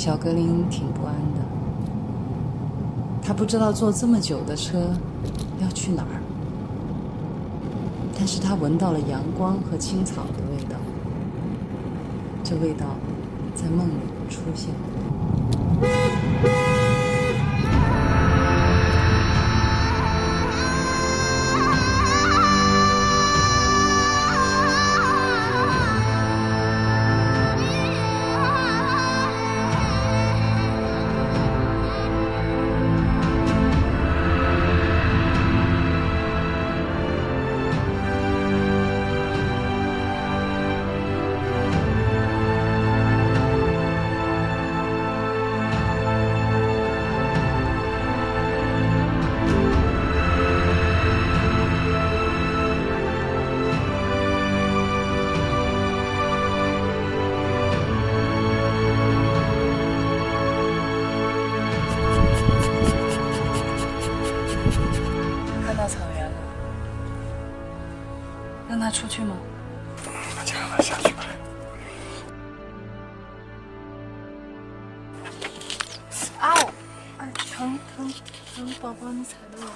小格林挺不安的，他不知道坐这么久的车要去哪儿，但是他闻到了阳光和青草的味道，这味道在梦里出现。让他出去吗？那就让他下去吧。嗷！哎，疼，宝宝，你踩到我。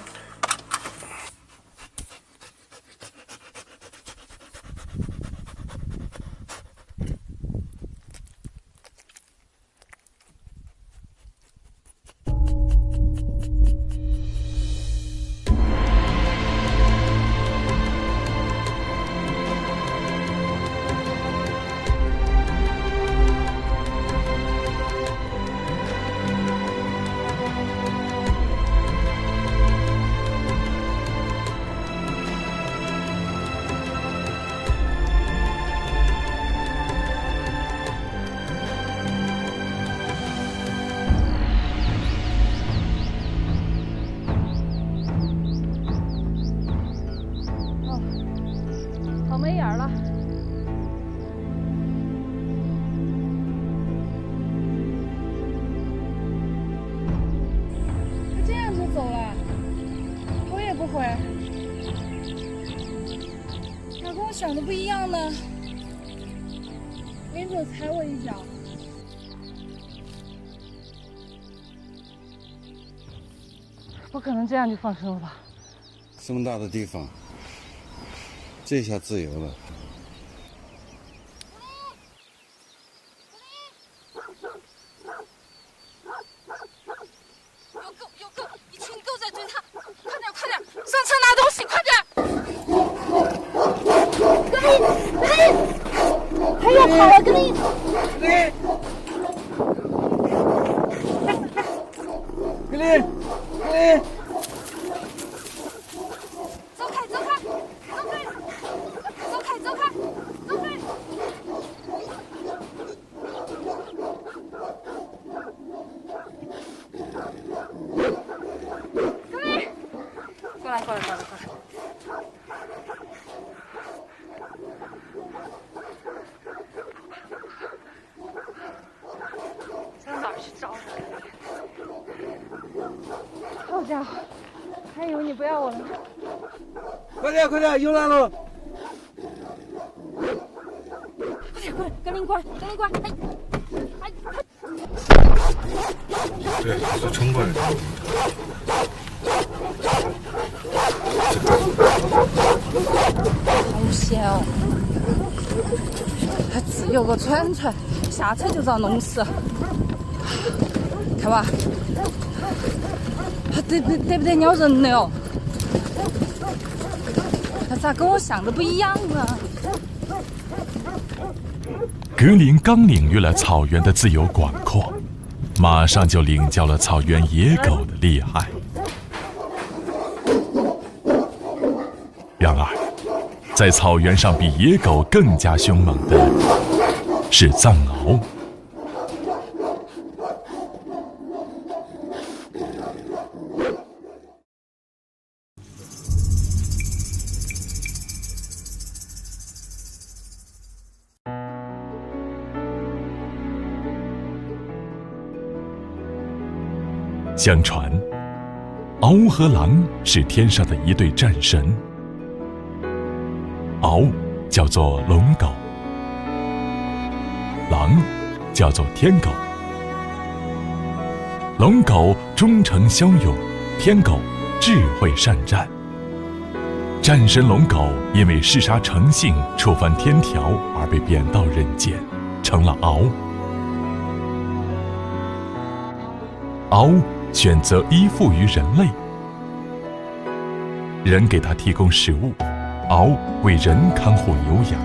好没眼儿了。他这样就走了，头也不回。咋跟我想的不一样呢？临走踩我一脚。不可能这样就放生了吧？这么大的地方，这下自由了。有狗！一群狗在追他！快点，上车拿东西，快点！格林，他又跑了，格林。过来！上哪儿去找你？好家伙，还以为你不要我了呢。快点，又来了！快点，格林过来！对，是冲过来的。好险哦！还只有个串，下车就遭弄死。看吧，他得不得咬人了哟？他咋跟我想的不一样啊？格林刚领略了草原的自由广阔，马上就领教了草原野狗的厉害。然而，在草原上比野狗更加凶猛的是藏獒。相传，獒和狼是天上的一对战神。獒叫做龙狗，狼叫做天狗，龙狗忠诚骁勇，天狗智慧善战。战神龙狗因为嗜杀成性，触犯天条而被贬到人间，成了敖。敖选择依附于人类，人给他提供食物，敖为人看护牛羊。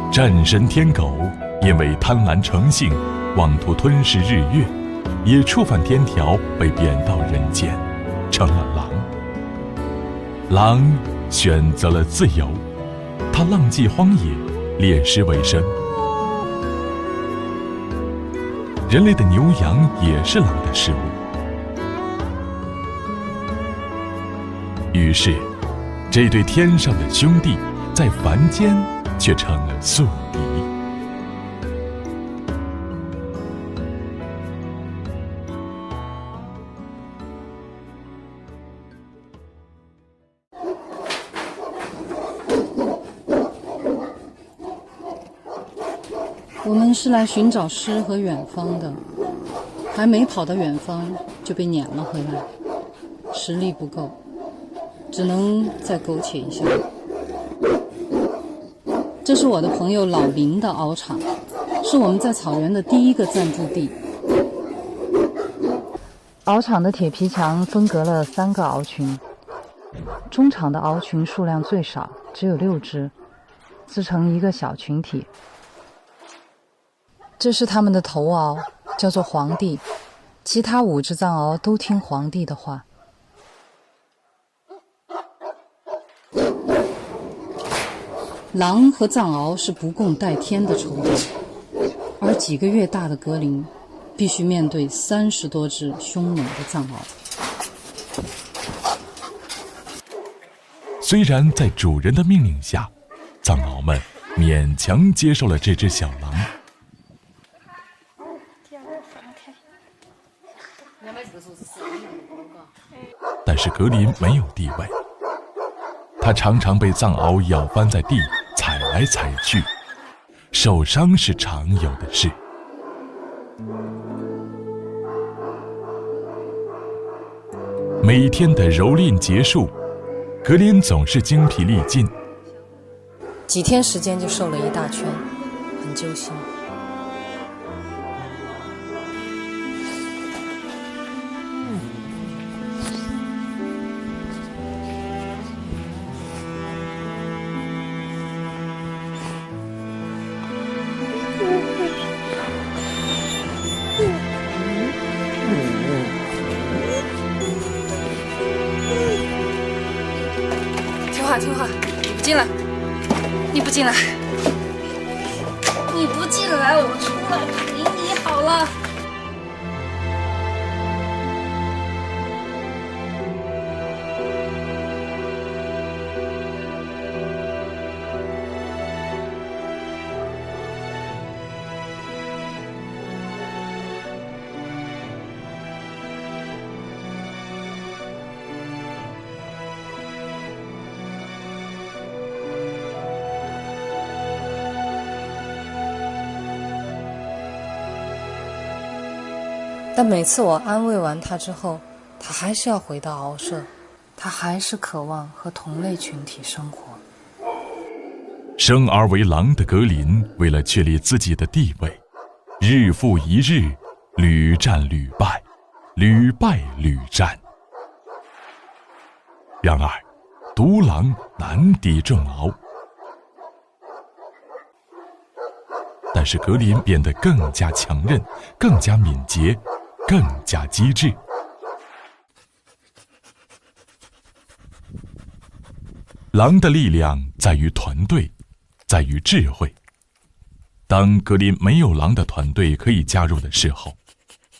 战神天狗因为贪婪成性，妄图吞噬日月，也触犯天条，被贬到人间，成了狼。狼选择了自由，他浪迹荒野，猎食为生。人类的牛羊也是狼的食物，于是这对天上的兄弟在凡间却成了宿敌。我们是来寻找诗和远方的，还没跑到远方就被撵了回来，实力不够，只能再苟且一下。这是我的朋友老林的敖场，是我们在草原的第一个暂住地。敖场的铁皮墙分隔了3个敖群，中场的敖群数量最少，只有6只，自成一个小群体。这是他们的头敖，叫做皇帝，其他5只藏獒都听皇帝的话。狼和藏獒是不共戴天的仇敌，而几个月大的格林必须面对30多只凶猛的藏獒。虽然在主人的命令下，藏獒们勉强接受了这只小狼，但是格林没有地位，他常常被藏獒咬翻在地，踩来踩去，受伤是常有的事。每天的蹂躏结束，格林总是精疲力尽，几天时间就瘦了一大圈，很揪心。听话，你不进来，你不进来，你不进来，我出来陪你好了。但每次我安慰完他之后，他还是要回到敖舍，他还是渴望和同类群体生活。生而为狼的格林，为了确立自己的地位，日复一日，屡战屡败，屡败屡战。然而，独狼难敌众獒。但是格林变得更加强韧，更加敏捷，更加机智。狼的力量在于团队，在于智慧。当格林没有狼的团队可以加入的时候，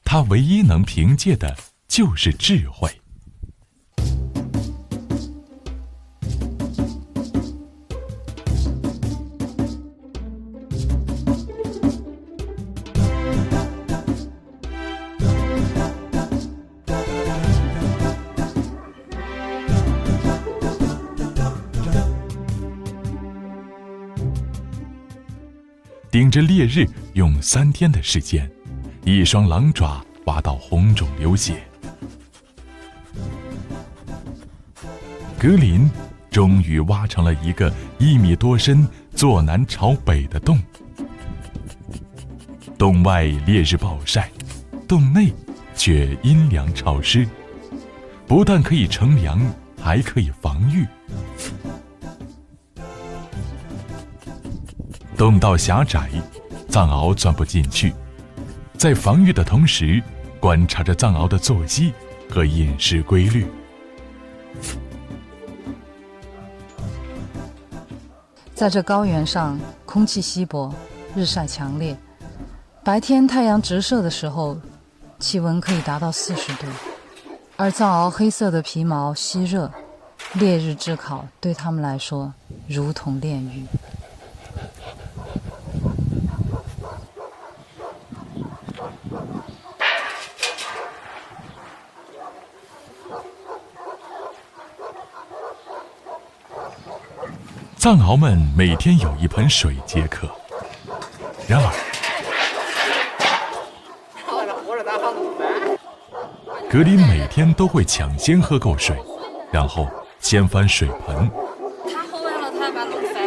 他唯一能凭借的就是智慧。顶着烈日用3天的时间，一双狼爪挖到红肿流血。格林终于挖成了一个1米多深、坐南朝北的洞。洞外烈日暴晒，洞内却阴凉潮湿，不但可以乘凉，还可以防御。洞道狭窄，藏獒钻不进去，在防御的同时，观察着藏獒的作息和饮食规律。在这高原上，空气稀薄，日晒强烈。白天太阳直射的时候，气温可以达到40度，而藏獒黑色的皮毛吸热，烈日炙烤对他们来说如同炼狱。藏獒们每天有一盆水解渴，然而格林每天都会抢先喝够水，然后掀翻水盆。他喝完了，他把弄翻。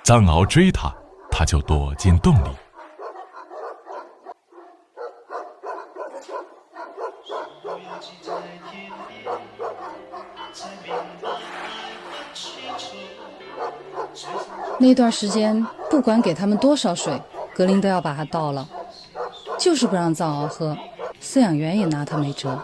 藏獒追它，它就躲进洞里。那段时间，不管给他们多少水，格林都要把它倒了，就是不让藏獒喝，饲养员也拿他没辙。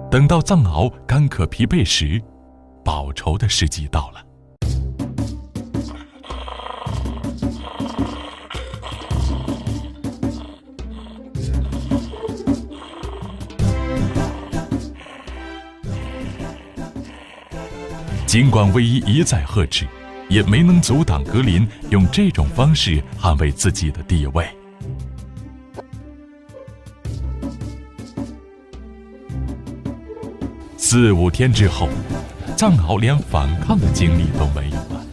等到藏獒干渴疲惫时，报仇的时机到了。尽管卫伊一再呵斥，也没能阻挡格林用这种方式捍卫自己的地位。4、5天之后，藏獒连反抗的精力都没有了。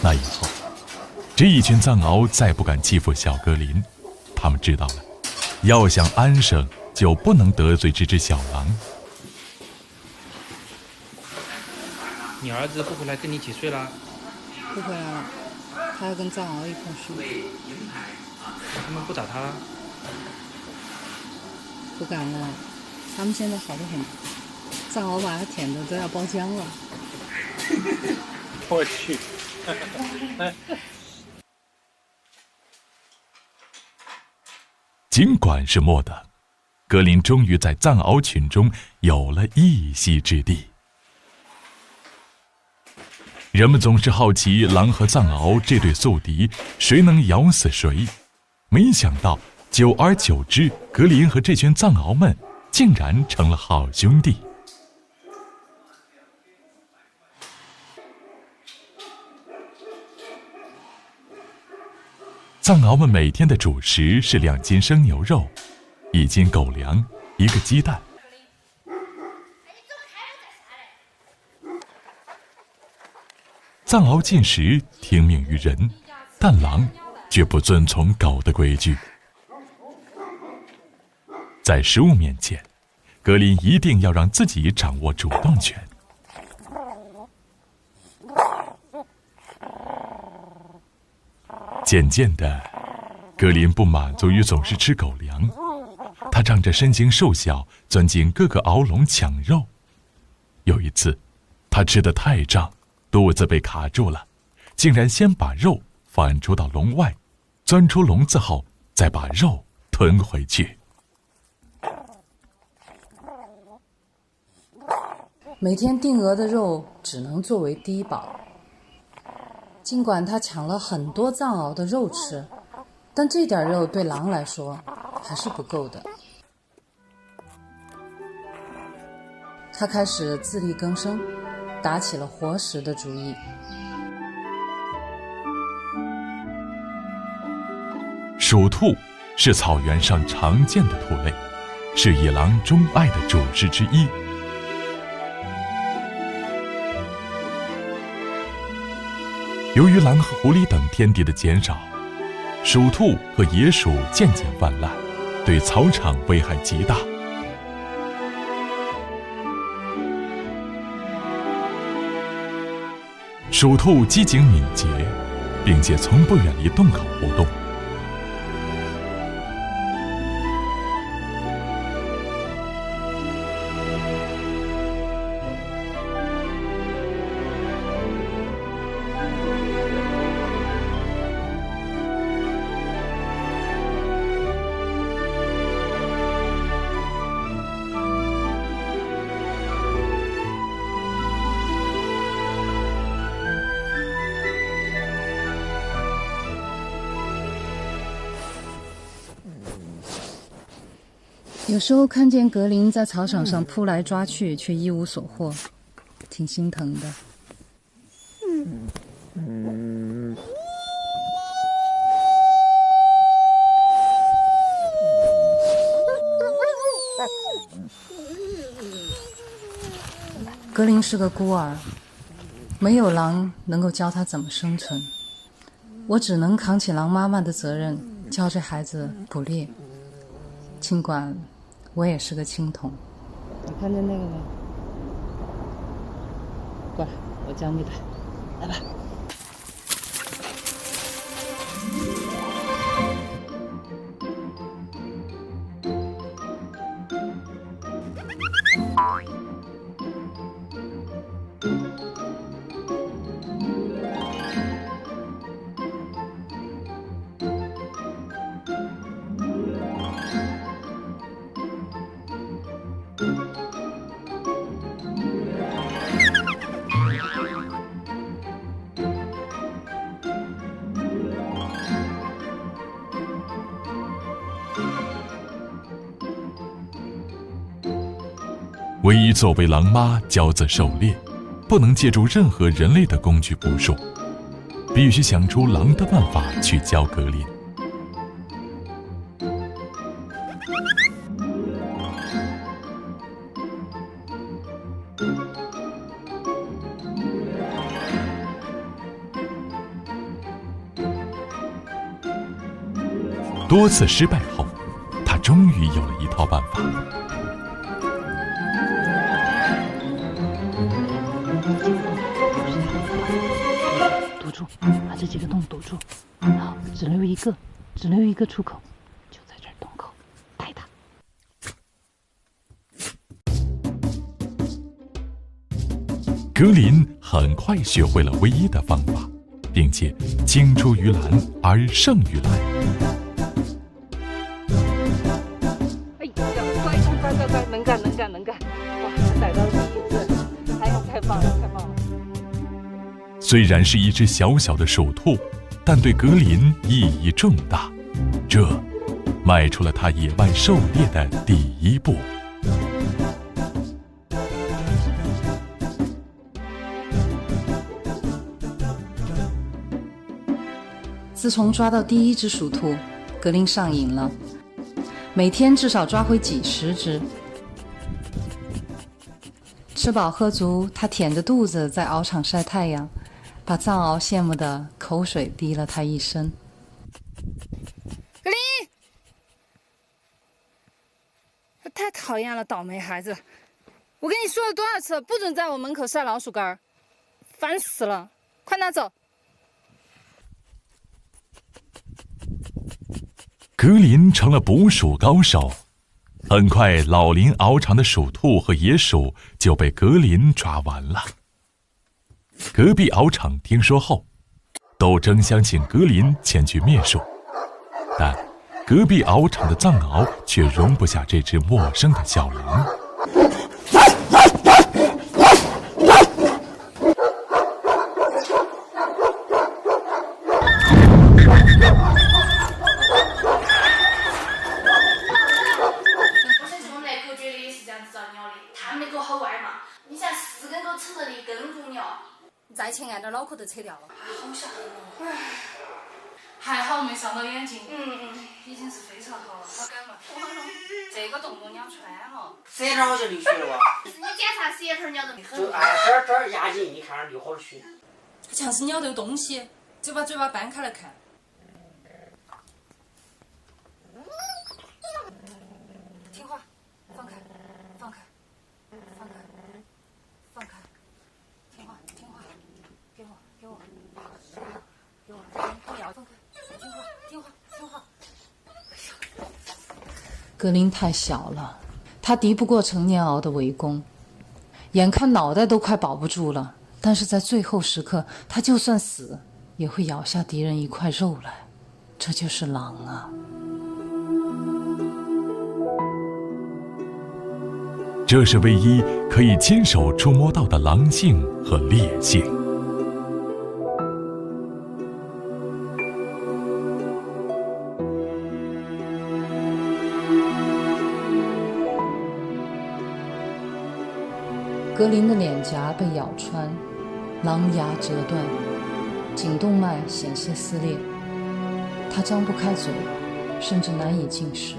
那以后，这一群藏獒再不敢欺负小格林，他们知道了，要想安生，就不能得罪这只小狼。你儿子不回来跟你一起睡啦？不回来了，他要跟藏獒一块睡。他们不打他了？不敢了，他们现在好得很，藏獒把他舔得都要包浆了。我去！尽管是末等，格林终于在藏獒群中有了一席之地。人们总是好奇狼和藏獒这对宿敌谁能咬死谁，没想到久而久之，格林和这群藏獒们竟然成了好兄弟。藏獒们每天的主食是2斤生牛肉、1斤狗粮、1个鸡蛋。藏獒进食听命于人，但狼却不遵从狗的规矩。在食物面前，格林一定要让自己掌握主动权。渐渐的，格林不满足于总是吃狗粮，他仗着身形瘦小，钻进各个敖笼抢肉。有一次，他吃得太胀，肚子被卡住了，竟然先把肉反出到笼外，钻出笼子后再把肉吞回去。每天定额的肉只能作为低保。尽管他抢了很多藏獒的肉吃，但这点肉对狼来说还是不够的。他开始自力更生，打起了活食的主意。鼠兔是草原上常见的兔类，是野狼钟爱的主食之一。由于狼和狐狸等天敌的减少，鼠兔和野鼠渐渐泛滥，对草场危害极大。鼠兔机警敏捷，并且从不远离洞口活动。有时候看见格林在草场上扑来抓去，却一无所获，挺心疼的。格林是个孤儿，没有狼能够教他怎么生存，我只能扛起狼妈妈的责任，教这孩子捕猎。尽管我也是个青铜。你看见那个没？过来，我教你来，来吧。唯一作为狼妈骄子狩猎，不能借助任何人类的工具捕捉，必须想出狼的办法去教格林。多次失败后，他终于有了一套办法。堵住，把这几个洞堵住，好，只留一个出口，就在这儿洞口，带它。格林很快学会了唯一的方法，并且青出于蓝而胜于蓝。哎呀，乖，能干！哇，逮到第一只，哎呀，太棒了！虽然是一只小小的鼠兔，但对格林意义重大，这迈出了他野外狩猎的第一步。自从抓到第一只鼠兔，格林上瘾了，每天至少抓回几十只。吃饱喝足，他腆着肚子在獒场晒太阳，把藏獒羡慕的口水滴了他一身。格林，太讨厌了，倒霉孩子！我跟你说了多少次，不准在我门口晒老鼠干儿，烦死了！快拿走！格林成了捕鼠高手，很快老林獒场的鼠兔和野鼠就被格林抓完了。隔壁獒场听说后，都争相请格林前去灭鼠，但隔壁獒场的藏獒却容不下这只陌生的小狼。再前按点脑壳都扯掉了，好吓人哦！还好没伤到眼睛。已经是非常好了，好感冒。这个洞洞咬穿了，舌头好像流血了哇！你检查舌头咬得很。就这儿压紧，一看流好血。像是咬到有东西，就把嘴巴掰开来看。听话，放开，放开，放开，放开。听话，听话，给我，给我，给我，不要放开，听话，听话，听话。格林太小了，他敌不过成年獒的围攻，眼看脑袋都快保不住了，但是在最后时刻，他就算死，也会咬下敌人一块肉来。这就是狼啊！这是唯一可以亲手触摸到的狼性和烈性。格林的脸颊被咬穿，狼牙折断，颈动脉险些撕裂，他张不开嘴，甚至难以进食。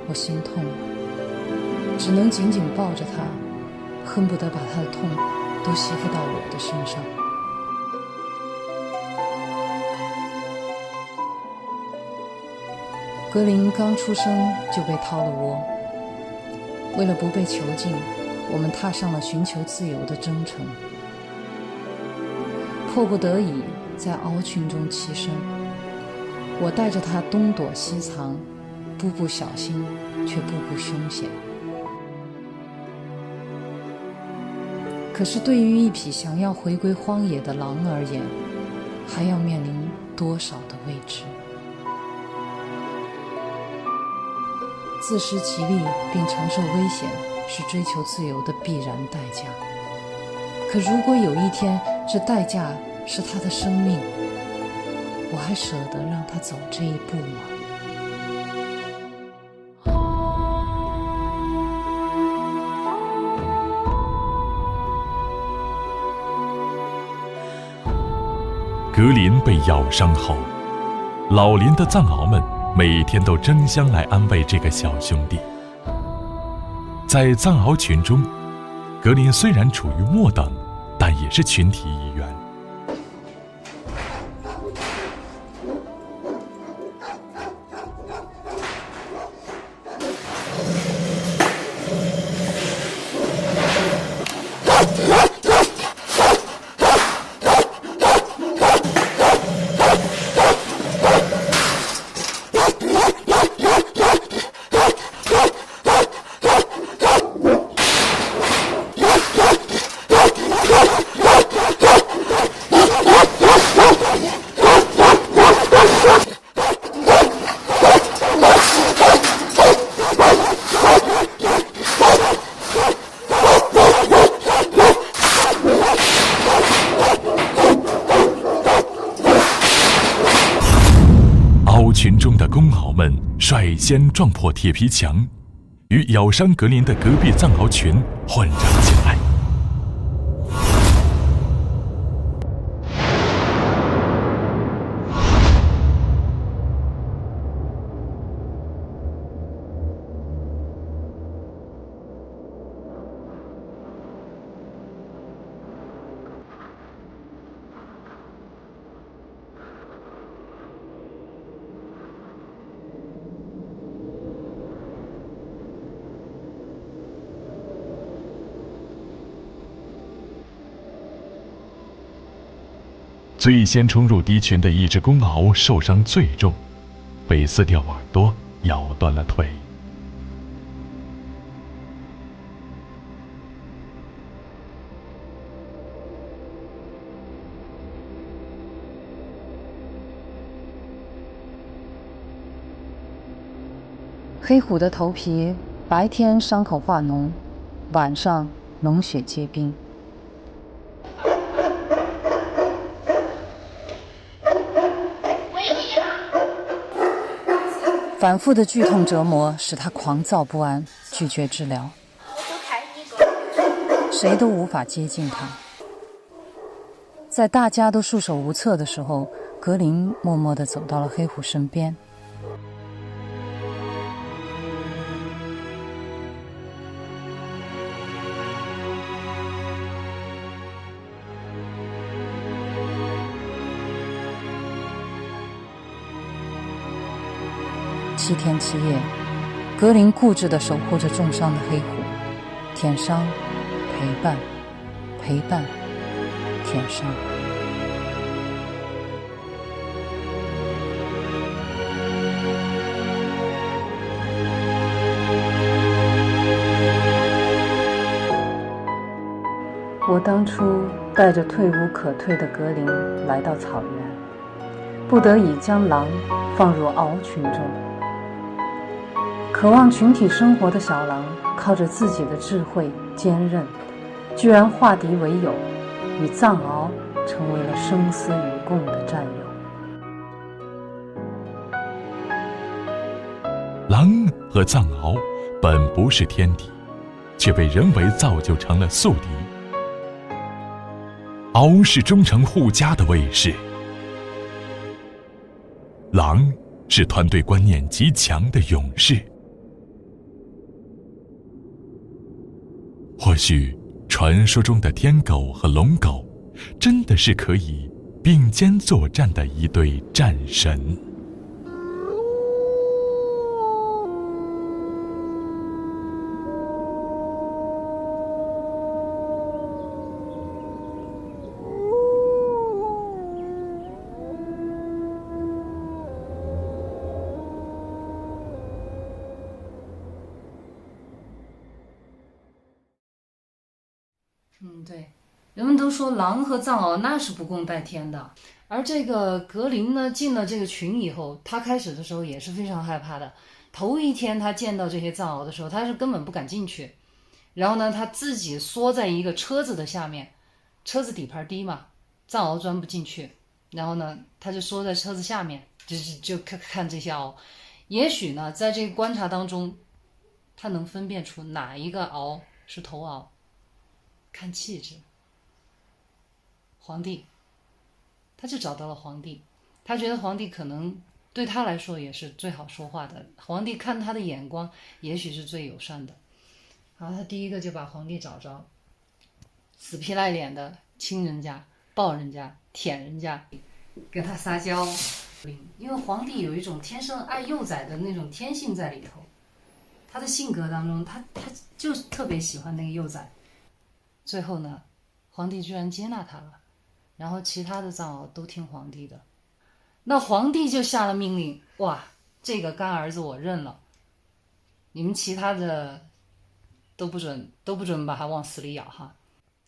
我心痛，只能紧紧抱着他，恨不得把他的痛都吸附到我的身上。格林刚出生就被掏了窝，为了不被囚禁，我们踏上了寻求自由的征程。迫不得已，在獒群中栖身，我带着他东躲西藏，步步小心，却步步凶险。可是对于一匹想要回归荒野的狼而言，还要面临多少的未知？自食其力并承受危险，是追求自由的必然代价。可如果有一天，这代价是他的生命，我还舍得让他走这一步吗？格林被咬伤后，老林的藏獒们每天都争相来安慰这个小兄弟。在藏獒群中，格林虽然处于末等，但也是群体一员。群中的公獒们率先撞破铁皮墙，与咬伤格林的隔壁藏獒群混战起来。最先冲入敌群的一只公獒受伤最重，被撕掉耳朵，咬断了腿。黑虎的头皮白天伤口化脓，晚上脓血结冰。反复的剧痛折磨使他狂躁不安，拒绝治疗，谁都无法接近他。在大家都束手无策的时候，格林默默地走到了黑虎身边。7天7夜，格林固执地守护着重伤的黑虎，舔伤，陪伴，陪伴，舔伤。我当初带着退无可退的格林来到草原，不得已将狼放入獒群中。渴望群体生活的小狼，靠着自己的智慧坚韧，居然化敌为友，与藏獒成为了生死与共的战友。狼和藏獒本不是天敌，却被人为造就成了宿敌。獒是忠诚护家的卫士，狼是团队观念极强的勇士。或许传说中的天狗和龙狗真的是可以并肩作战的一对战神。对，人们都说狼和藏獒那是不共戴天的，而这个格林呢，进了这个群以后，他开始的时候也是非常害怕的。头一天他见到这些藏獒的时候，他是根本不敢进去，然后呢，他自己缩在一个车子的下面，车子底盘低嘛，藏獒钻不进去，然后呢，他就缩在车子下面，就看这些獒。也许呢，在这个观察当中，他能分辨出哪一个獒是头獒。看气质，皇帝，他就找到了皇帝，他觉得皇帝可能对他来说也是最好说话的，皇帝看他的眼光也许是最友善的。然后他第一个就把皇帝找着，死皮赖脸的亲人家，抱人家，舔人家，跟他撒娇。因为皇帝有一种天生爱幼崽的那种天性在里头，他的性格当中，他就特别喜欢那个幼崽。最后呢，皇帝居然接纳他了，然后其他的藏獒都听皇帝的。那皇帝就下了命令，哇，这个干儿子我认了，你们其他的都不准把他往死里咬哈。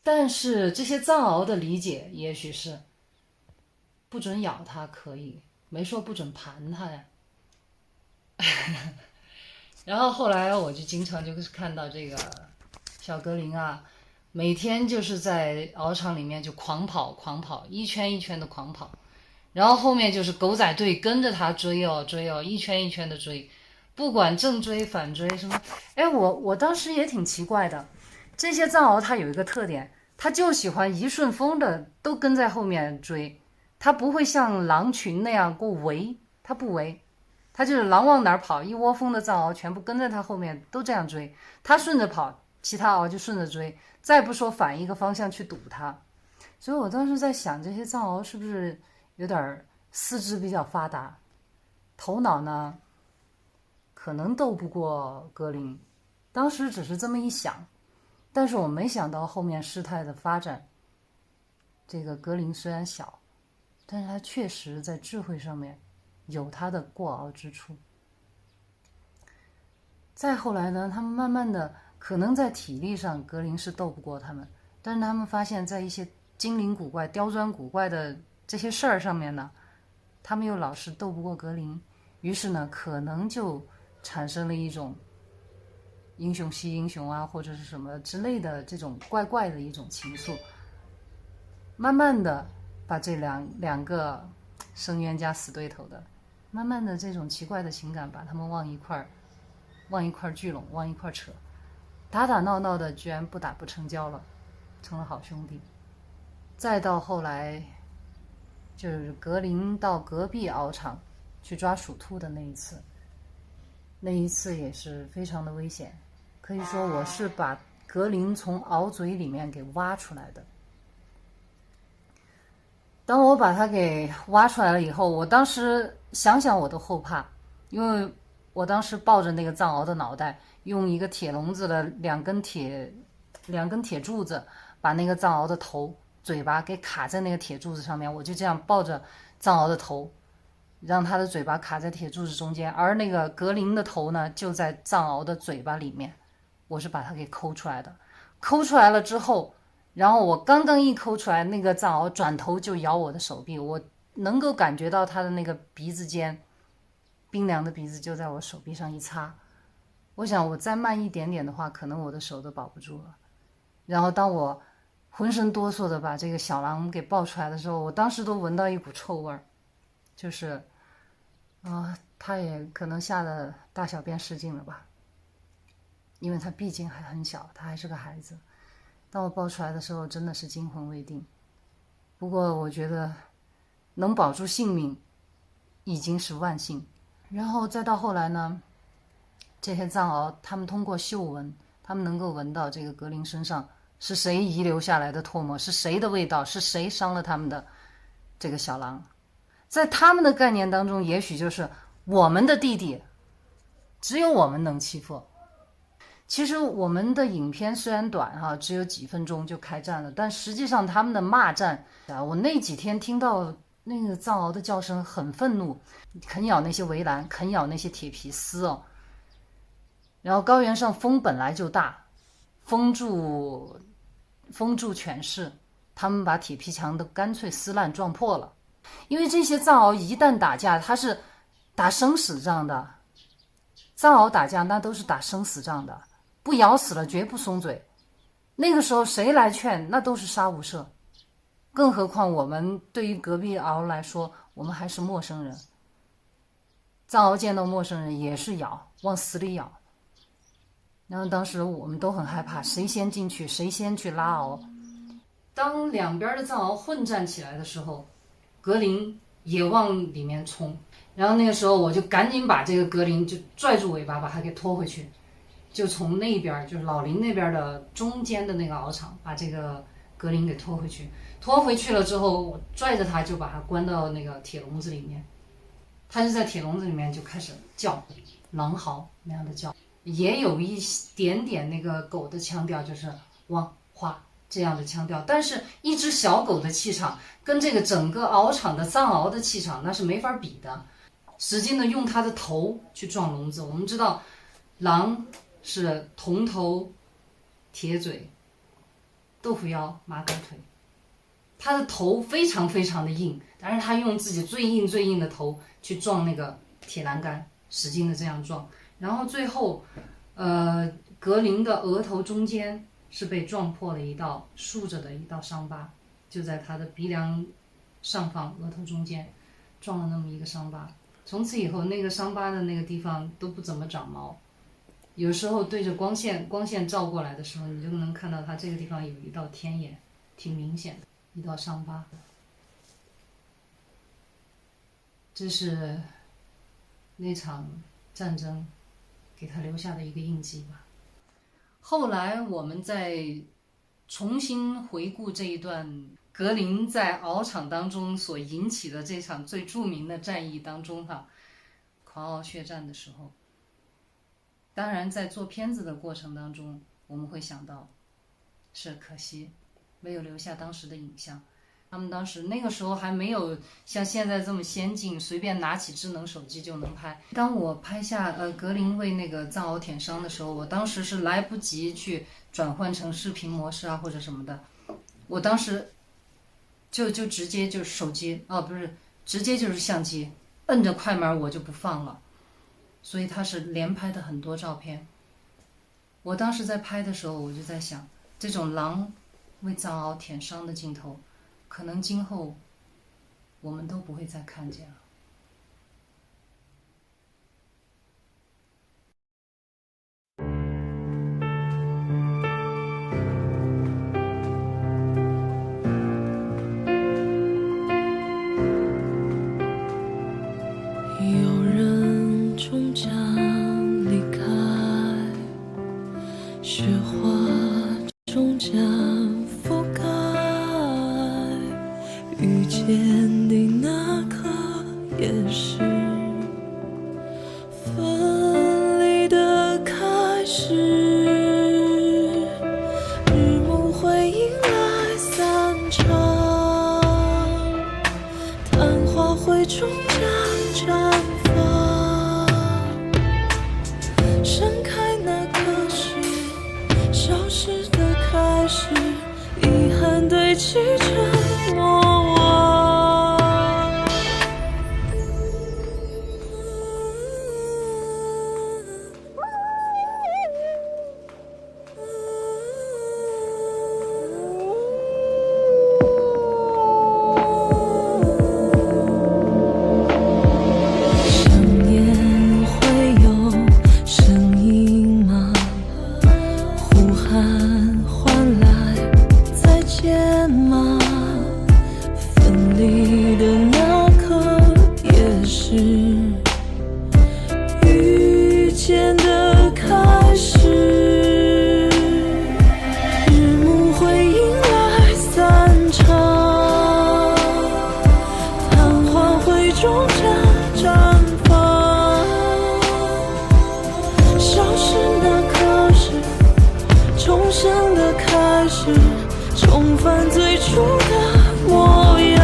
但是这些藏獒的理解也许是不准咬他可以，没说不准盘他呀。然后后来我就经常就是看到这个小格林啊，每天就是在獒场里面就狂跑，一圈一圈的狂跑，然后后面就是狗仔队跟着他追哦，一圈一圈的追，不管正追反追什么。哎，我当时也挺奇怪的，这些藏獒它有一个特点，它就喜欢一顺风的都跟在后面追，它不会像狼群那样过围，它不围，它就是狼往哪儿跑，一窝蜂的藏獒全部跟在它后面都这样追，它顺着跑，其他獒就顺着追，再不说反一个方向去堵它。所以我当时在想，这些藏獒是不是有点四肢比较发达，头脑呢可能斗不过格林，当时只是这么一想，但是我没想到后面事态的发展。这个格林虽然小，但是他确实在智慧上面有他的过傲之处。再后来呢，他们慢慢的可能在体力上格林是斗不过他们，但是他们发现在一些精灵古怪刁钻古怪的这些事儿上面呢，他们又老是斗不过格林，于是呢可能就产生了一种英雄惜英雄啊，或者是什么之类的这种怪怪的一种情愫，慢慢的把这两个生冤家死对头的，慢慢的这种奇怪的情感把他们往一块聚拢，往一块扯，打打闹闹的居然不打不成交了，成了好兄弟。再到后来就是格林到隔壁敖厂去抓鼠兔的那一次，那一次也是非常的危险，可以说我是把格林从敖嘴里面给挖出来的。当我把它给挖出来了以后，我当时想想我都后怕，因为我当时抱着那个藏獒的脑袋，用一个铁笼子的两根铁柱子把那个藏獒的头嘴巴给卡在那个铁柱子上面，我就这样抱着藏獒的头，让它的嘴巴卡在铁柱子中间，而那个格林的头呢就在藏獒的嘴巴里面，我是把它给抠出来的。抠出来了之后，然后我刚刚一抠出来，那个藏獒转头就咬我的手臂，我能够感觉到它的那个鼻子尖，冰凉的鼻子就在我手臂上一擦。我想我再慢一点点的话，可能我的手都保不住了。然后当我浑身哆嗦的把这个小狼给抱出来的时候，我当时都闻到一股臭味儿，就是他也可能吓得大小便失禁了吧，因为他毕竟还很小，他还是个孩子。当我抱出来的时候真的是惊魂未定，不过我觉得能保住性命已经是万幸。然后再到后来呢，这些藏獒他们通过嗅闻，他们能够闻到这个格林身上是谁遗留下来的唾沫，是谁的味道，是谁伤了他们的这个小狼。在他们的概念当中，也许就是我们的弟弟只有我们能欺负。其实我们的影片虽然短只有几分钟就开战了，但实际上他们的骂战我那几天听到那个藏獒的叫声很愤怒，啃咬那些围栏，啃咬那些铁皮丝然后高原上风本来就大，风住犬势，他们把铁皮墙都干脆撕烂撞破了。因为这些藏獒一旦打架，他是打生死仗的，藏獒打架那都是打生死仗的，不咬死了绝不松嘴。那个时候谁来劝那都是杀无赦，更何况我们对于隔壁獒来说，我们还是陌生人，藏獒见到陌生人也是咬，往死里咬。然后当时我们都很害怕，谁先进去谁先去拉獒。当两边的藏獒混战起来的时候，格林也往里面冲，然后那个时候我就赶紧把这个格林就拽住尾巴把它给拖回去，就从那边就是老林那边的中间的那个獒场把这个格林给拖回去。拖回去了之后，我拽着它就把它关到那个铁笼子里面，它就在铁笼子里面就开始叫狼嚎那样的叫，也有一点点那个狗的腔调，就是汪哗这样的腔调，但是一只小狗的气场跟这个整个獒场的藏獒的气场那是没法比的，使劲的用它的头去撞笼子。我们知道狼是铜头铁嘴豆腐腰马狗腿，它的头非常非常的硬，但是它用自己最硬的头去撞那个铁栏杆，使劲的这样撞，然后最后格林的额头中间是被撞破了一道竖着的一道伤疤，就在他的鼻梁上方额头中间撞了那么一个伤疤。从此以后那个伤疤的那个地方都不怎么长毛，有时候对着光线照过来的时候，你就能看到它这个地方有一道天眼，挺明显的一道伤疤。这是那场战争给他留下的一个印记吧。后来我们再重新回顾这一段格林在獒场当中所引起的这场最著名的战役当中狂獒血战的时候，当然在做片子的过程当中，我们会想到是可惜没有留下当时的影像。他们当时那个时候还没有像现在这么先进，随便拿起智能手机就能拍。当我拍下格林卫那个藏獒舔伤的时候，我当时是来不及去转换成视频模式啊或者什么的，我当时就直接就是手机不是，直接就是相机，摁着快门我就不放了。所以他是连拍的很多照片。我当时在拍的时候，我就在想，这种狼为藏獒舔伤的镜头，可能今后我们都不会再看见了。有人终将离开，雪花终将覆盖，遇见的那刻也是分离的开始，日暮会迎来散场，昙花会终将绽放，盛开那刻是消失的开始，遗憾堆积成莫忘。想念会有声音吗？呼喊换来再见吗？分离的那刻也是遇见的开始，日暮会迎来散场，昙花会终将绽放，消失那刻是重生的开始，重返最初的模样。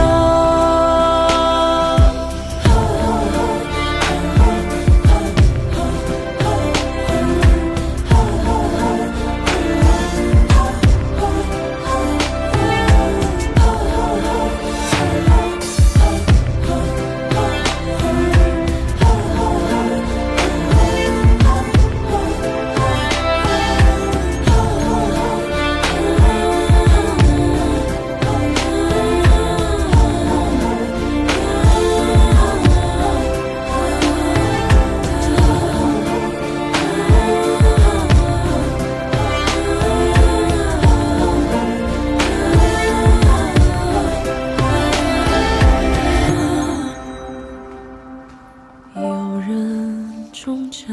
有人终将